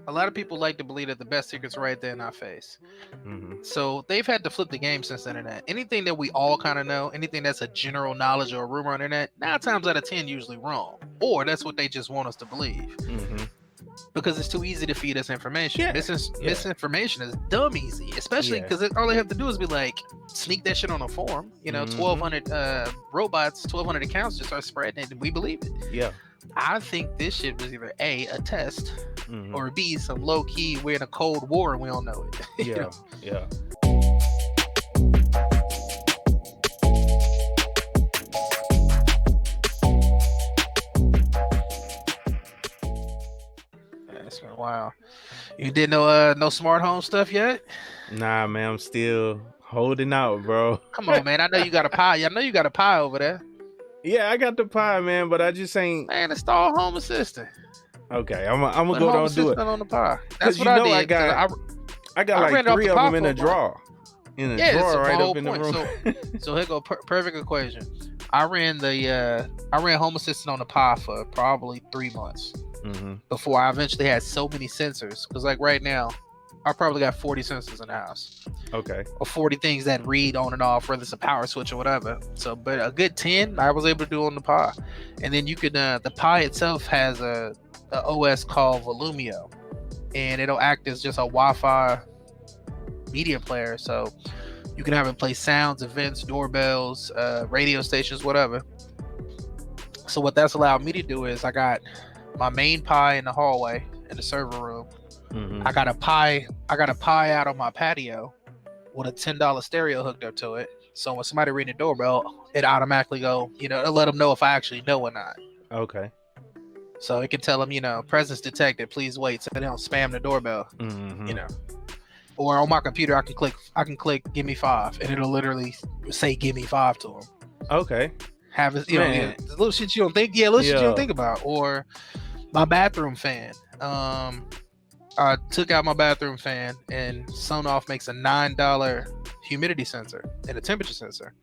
a lot of people like to believe that the best secret's right there in our face. Mm-hmm. So they've had to flip the game since the internet. Anything that we all kind of know, anything that's a general knowledge or a rumor on the internet, 9 times out of 10 usually wrong. Or that's what they just want us to believe. Mm-hmm. Because it's too easy to feed us information. Yeah. Misinformation is dumb easy, especially because all they have to do is be like, sneak that shit on a forum. 1,200 robots, 1,200 accounts just start spreading it, and we believe it. Yeah. I think this shit was either A, a test, or B, some low key, we're in a cold war and we don't know it. Yeah. Yeah. It's been a while. You did no smart home stuff yet? Nah, man, I'm still holding out, bro. Come on, man. I know you got a pie. I know you got a pie over there. Yeah, I got the pie, man, but I just ain't. Man, install Home Assistant. Okay, I'm gonna go down and do it. On the pie. That's what I did. I got like 3 of them in a drawer. In a drawer right up in the room. So here go perfect equation. I ran Home Assistant on the Pi for probably 3 months before I eventually had so many sensors. Because like right now, I probably got 40 sensors in the house. Okay. Or 40 things that read on and off, whether it's a power switch or whatever. So, but a good 10 I was able to do on the Pi. And then you could the Pi itself has a OS called Volumio, and it'll act as just a Wi-Fi media player. So you can have it play sounds, events, doorbells, radio stations, whatever. So what that's allowed me to do is I got my main Pi in the hallway in the server room. I got a Pi out on my patio with a $10 stereo hooked up to it. So when somebody ring the doorbell, it automatically go, it'll let them know if I actually know or not. Okay. So it can tell them, presence detected, please wait, so they don't spam the doorbell. Or on my computer, I can click give me 5, and it'll literally say give me 5 to them. Okay. Have it, the little shit you don't think, shit you don't think about. Or my bathroom fan. I took out my bathroom fan, and Sonoff makes a $9 humidity sensor and a temperature sensor.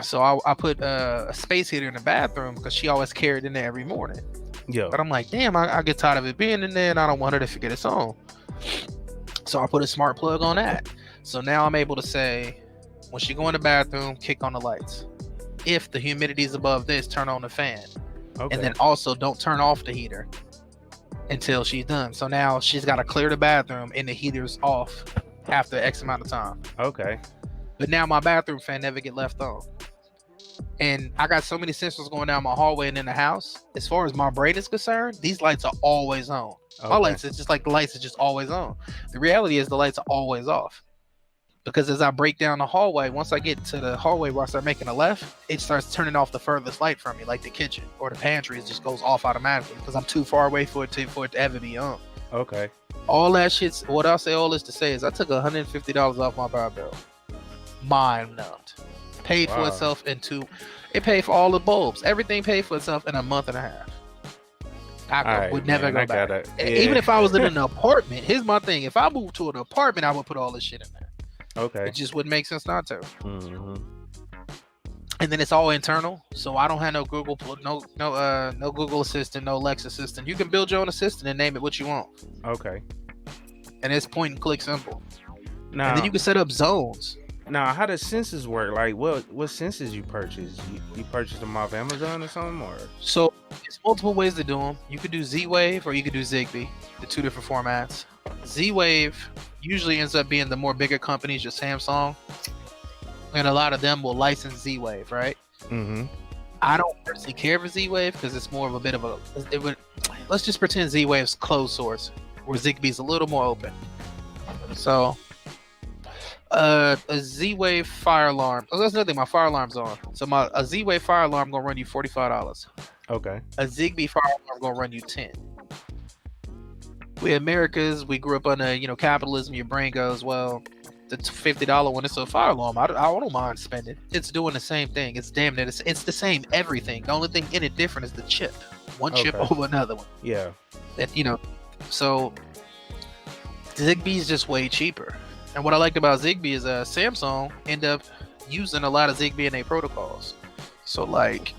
So I put a space heater in the bathroom because she always carried in there every morning. Yeah. But I'm like, damn, I get tired of it being in there, and I don't want her to forget it's on. So I put a smart plug on that. So now I'm able to say, when she go in the bathroom, kick on the lights. If the humidity is above this, turn on the fan. Okay. And then also don't turn off the heater until she's done. So now she's got to clear the bathroom and the heater's off after X amount of time. Okay. But now my bathroom fan never get left on. And I got so many sensors going down my hallway and in the house. As far as my brain is concerned, these lights are always on. Okay. My lights, it's just like the lights are just always on. The reality is the lights are always off. Because as I break down the hallway, once I get to the hallway where I start making a left, it starts turning off the furthest light from me, like the kitchen or the pantry. It just goes off automatically because I'm too far away for it to ever be on. Okay. All that shit's, what I'll say all this to say is I took $150 off my power bill. Mind numbed. Paid for itself it paid for all the bulbs. Everything paid for itself in a month and a half. I would never go back. Even if I was in an apartment, here's my thing. If I moved to an apartment, I would put all this shit in there. Okay. It just wouldn't make sense not to. And then it's all internal, so I don't have no Google, no Google Assistant, no Alexa Assistant. You can build your own assistant and name it what you want. Okay. And it's point and click simple. Now, and then you can set up zones. Now, how does sensors work? Like, what sensors you purchase? You purchase them off Amazon or something, or? So it's multiple ways to do them. You could do Z-Wave or you could do Zigbee, the 2 different formats. Z-Wave usually ends up being the more bigger companies, your Samsung, and a lot of them will license Z-Wave, right? I don't personally care for Z-Wave because it's more of a bit of a. Let's just pretend Z-Wave's closed source, where Zigbee's a little more open. So. A Z-Wave fire alarm. Oh, that's another thing. My fire alarm's on. So a Z-Wave fire alarm gonna run you $45. Okay. A Zigbee fire alarm gonna run you $10. We Americans, we grew up under capitalism. Your brain goes, well, the $50 one is a fire alarm. I don't mind spending. It's doing the same thing. It's damn near it's the same everything. The only thing in it different is the chip. One chip over another one. Yeah. That so Zigbee's just way cheaper. And what I liked about Zigbee is Samsung end up using a lot of Zigbee in their protocols. So like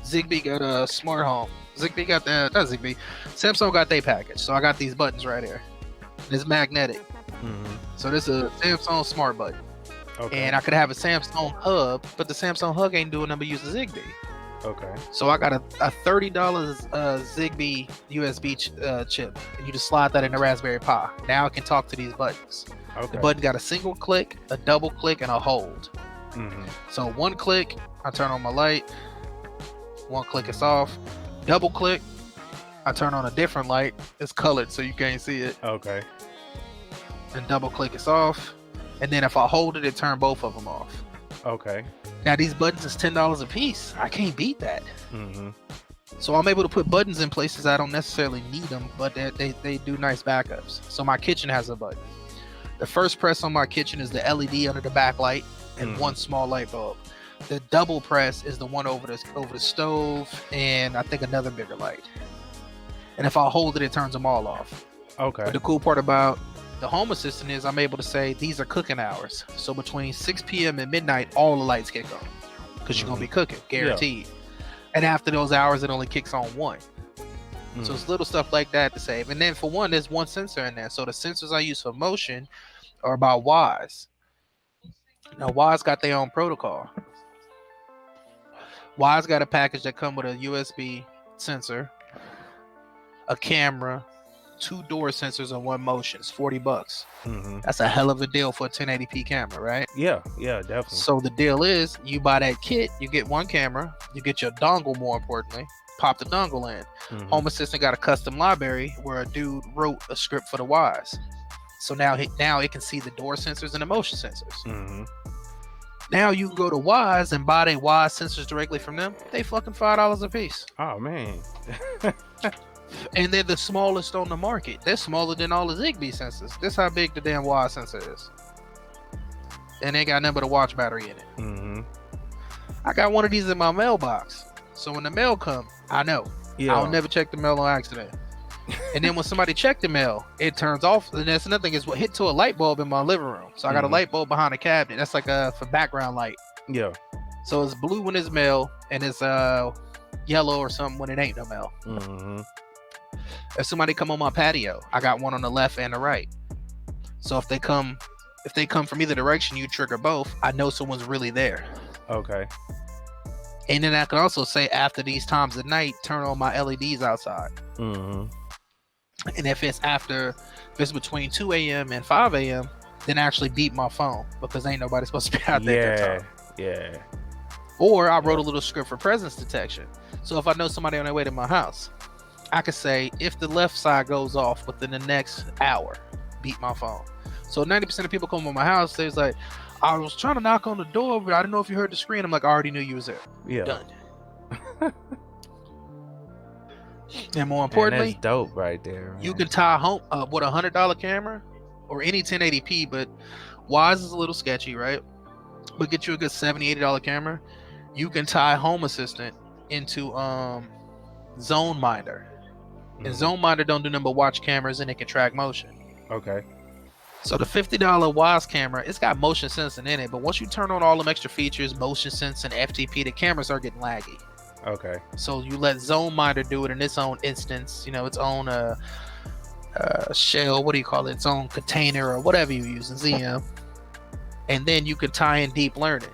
Zigbee got a smart home. Zigbee got the not Zigbee. Samsung got their package. So I got these buttons right here. It's magnetic. So this is a Samsung smart button. Okay. And I could have a Samsung hub, but the Samsung hub ain't doing nothing but use the Zigbee. Okay. So I got a $30 Zigbee USB chip, and you just slide that in the Raspberry Pi. Now I can talk to these buttons. Okay. The button got a single click, a double click, and a hold. So one click, I turn on my light. One click, it's off. Double click, I turn on a different light. It's colored, so you can't see it. Okay. And double click, it's off. And then if I hold it, it turn both of them off. Okay. Now these buttons is $10 a piece. I can't beat that. So I'm able to put buttons in places I don't necessarily need them, but they do nice backups. So my kitchen has a button. The first press on my kitchen is the LED under the backlight and one small light bulb. The double press is the one over the stove and I think another bigger light. And if I hold it, it turns them all off. Okay. But the cool part about the Home Assistant is I'm able to say these are cooking hours. So between 6 p.m. and midnight, all the lights kick on because you're gonna be cooking, guaranteed. And after those hours, it only kicks on one. So it's little stuff like that to save. And then for one, there's one sensor in there. So the sensors I use for motion are about Wise. Now Wise got their own protocol. Wise got a package that come with a USB sensor, a camera, 2 door sensors, and 1 motion. It's $40. That's a hell of a deal for a 1080p camera, right? Yeah, definitely. So the deal is you buy that kit, you get 1 camera, you get your dongle, more importantly, pop the dongle in. Home Assistant got a custom library where a dude wrote a script for the Wise. So now it can see the door sensors and the motion sensors. Now you can go to Wise and buy their Wise sensors directly from them. They fucking $5 a piece. Oh man. And they're the smallest on the market. They're smaller than all the Zigbee sensors. This how big the damn Wise sensor is. And they got nothing but a watch battery in it. I got one of these in my mailbox. So when the mail come, I know. I'll never check the mail on accident. And then when somebody check the mail, it turns off. And that's another thing is what hit to a light bulb in my living room. So I got a light bulb behind the cabinet. That's like for background light. Yeah. So it's blue when it's mail and it's yellow or something when it ain't no mail. If somebody come on my patio, I got one on the left and the right. So if they come from either direction, you trigger both. I know someone's really there. Okay. And then I can also say after these times at night, turn on my LEDs outside. And if it's between 2 a.m. and 5 a.m., then actually beep my phone because ain't nobody supposed to be out there at that time. Yeah. Or I wrote a little script for presence detection. So if I know somebody on their way to my house, I could say if the left side goes off within the next hour, beep my phone. So 90% of people come to my house, they're like, I was trying to knock on the door, but I didn't know if you heard the screen. I'm like, I already knew you was there. Yeah. Done. And more importantly, that's dope right there, man. You can tie home with a $100 camera or any 1080p, but Wise is a little sketchy, right? But get you a good $70, $80 camera. You can tie Home Assistant into Zone Minder. And Zone Minder don't do nothing but watch cameras and it can track motion. Okay. So the $50 Wise camera, it's got motion sensing in it, but once you turn on all them extra features, motion sensing, FTP, the cameras are getting laggy. Okay. So you let Zone Minder do it in its own instance, its own shell, what do you call it? Its own container or whatever you use in ZM. And then you can tie in deep learning.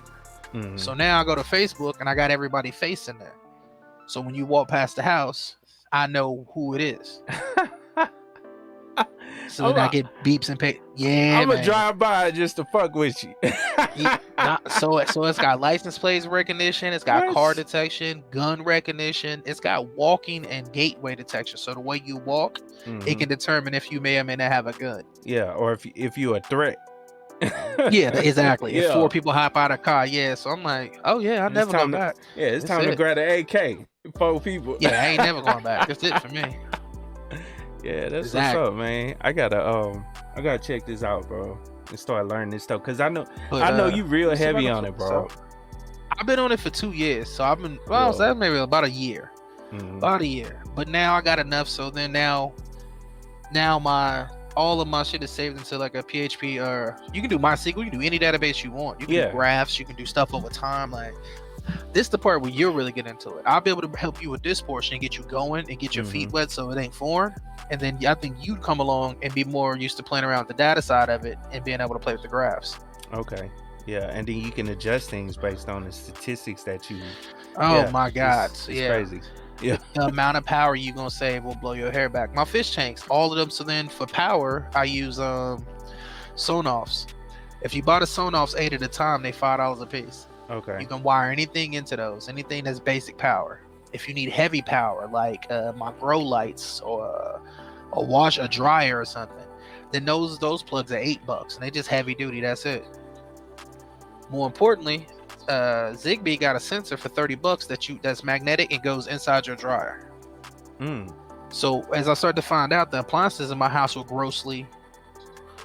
So now I go to Facebook and I got everybody face in there. So when you walk past the house, I know who it is. So then I get beeps and pay. Yeah, I'm gonna drive by just to fuck with you. So it's got license plates recognition, it's got car detection, gun recognition, it's got walking and gateway detection. So the way you walk, it can determine if you may or may not have a gun. Yeah, or if you're a threat. Yeah, exactly. If 4 people hop out of a car, so I'm like, oh yeah, I never go back. Yeah, it's time to grab an AK. 4 people. Yeah, I ain't never going back. That's it for me. Yeah, that's what's up, man. I gotta check this out, bro, and start learning this stuff because I know you real heavy on it, bro. I've been on it for 2 years, so I've been that's maybe about a year, But now I got enough, so then now all of my shit is saved into like a PHP, or you can do MySQL, you can do any database you want. You can do graphs, you can do stuff over time. Like this is the part where you'll really get into it. I'll be able to help you with this portion and get you going and get your feet wet so it ain't foreign. And then I think you'd come along and be more used to playing around with the data side of it and being able to play with the graphs. Okay. Yeah, and then you can adjust things based on the statistics that you. Oh my God! It's crazy. Yeah, the amount of power you're gonna save will blow your hair back. My fish tanks, all of them. So then for power, I use Sonoffs. If you bought a Sonoffs 8 at a time, they $5 a piece. Okay. You can wire anything into those, anything that's basic power. If you need heavy power, like my grow lights or a dryer or something, then those plugs are $8 and they just heavy duty. That's it. More importantly, Zigbee got a sensor for $30 that's magnetic and goes inside your dryer. So as I started to find out, the appliances in my house were grossly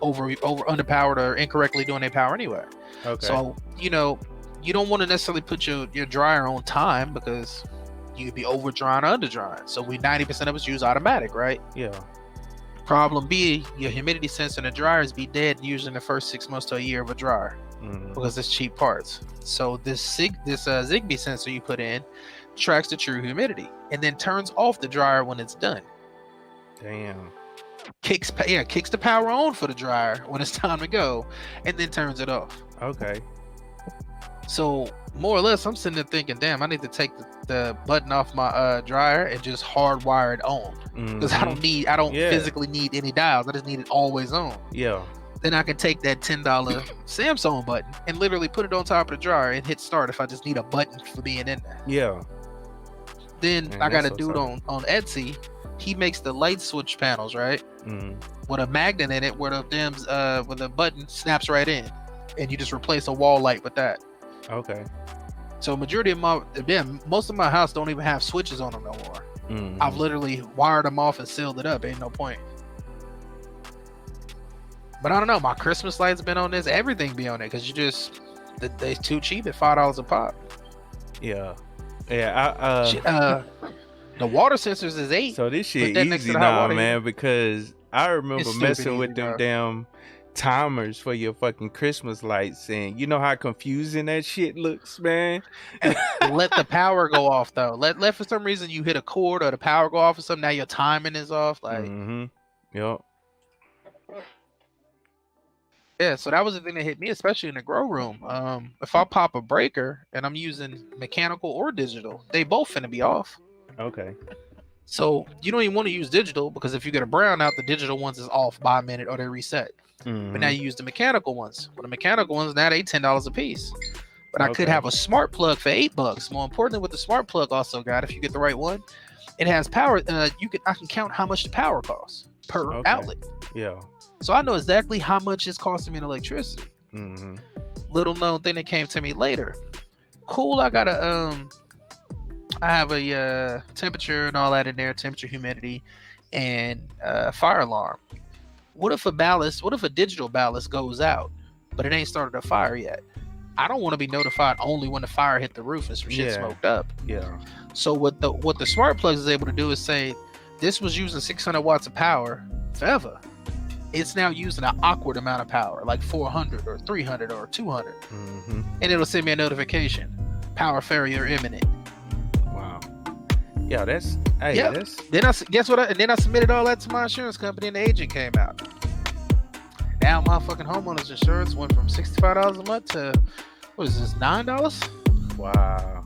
underpowered or incorrectly doing their power anyway. Okay. So you don't want to necessarily put your dryer on time because you could be over drying or under drying. So 90% of us use automatic, right? Yeah. Problem B, your humidity sensor in the dryers be dead usually in the first 6 months to a year of a dryer. Because it's cheap parts. So this Zigbee sensor you put in tracks the true humidity and then turns off the dryer when it's done. Damn. Kicks the power on for the dryer when it's time to go, and then turns it off. Okay. So more or less, I'm sitting there thinking, damn, I need to take the button off my dryer and just hardwire it on because I don't physically need any dials. I just need it always on. Yeah. Then I can take that $10 Samsung button and literally put it on top of the dryer and hit start if I just need a button for being in there. Yeah. Then I got a dude on Etsy. He makes the light switch panels, right? With a magnet in it where the button snaps right in. And you just replace a wall light with that. Okay. So majority of most of my house don't even have switches on them no more. I've literally wired them off and sealed it up. Ain't no point. But I don't know. My Christmas lights been on this. Everything be on it because they're too cheap at $5 a pop. Yeah, yeah. The water sensors is $8. So this shit easy now, man. Because I remember messing with them damn timers for your fucking Christmas lights, and you know how confusing that shit looks, man. Let the power go off though. Let for some reason you hit a cord or the power go off or something. Now your timing is off. Like. Yep. Yeah, so that was the thing that hit me, especially in the grow room. If I pop a breaker and I'm using mechanical or digital, they both finna be off. Okay. So you don't even want to use digital because if you get a brownout, the digital ones is off by a minute or they reset. But now you use the mechanical ones. Well, the mechanical ones now they $10 a piece. But I could have a smart plug for $8. More importantly, with the smart plug also got, if you get the right one, it has power. I can count how much the power costs per outlet. Yeah. So I know exactly how much it's costing me in electricity. Little known thing that came to me later. Cool, I got I have a temperature and all that in there, temperature, humidity, and fire alarm. What if a digital ballast goes out, but it ain't started a fire yet? I don't want to be notified only when the fire hit the roof and some shit smoked up. Yeah. So what the smart plugs is able to do is say, this was using 600 watts of power forever. It's now using an awkward amount of power, like 400 or 300 or 200. And it'll send me a notification. Power failure imminent. Wow. Yeah, that's... Then I submitted all that to my insurance company and the agent came out. Now my fucking homeowner's insurance went from $65 a month to, what is this, $9? Wow.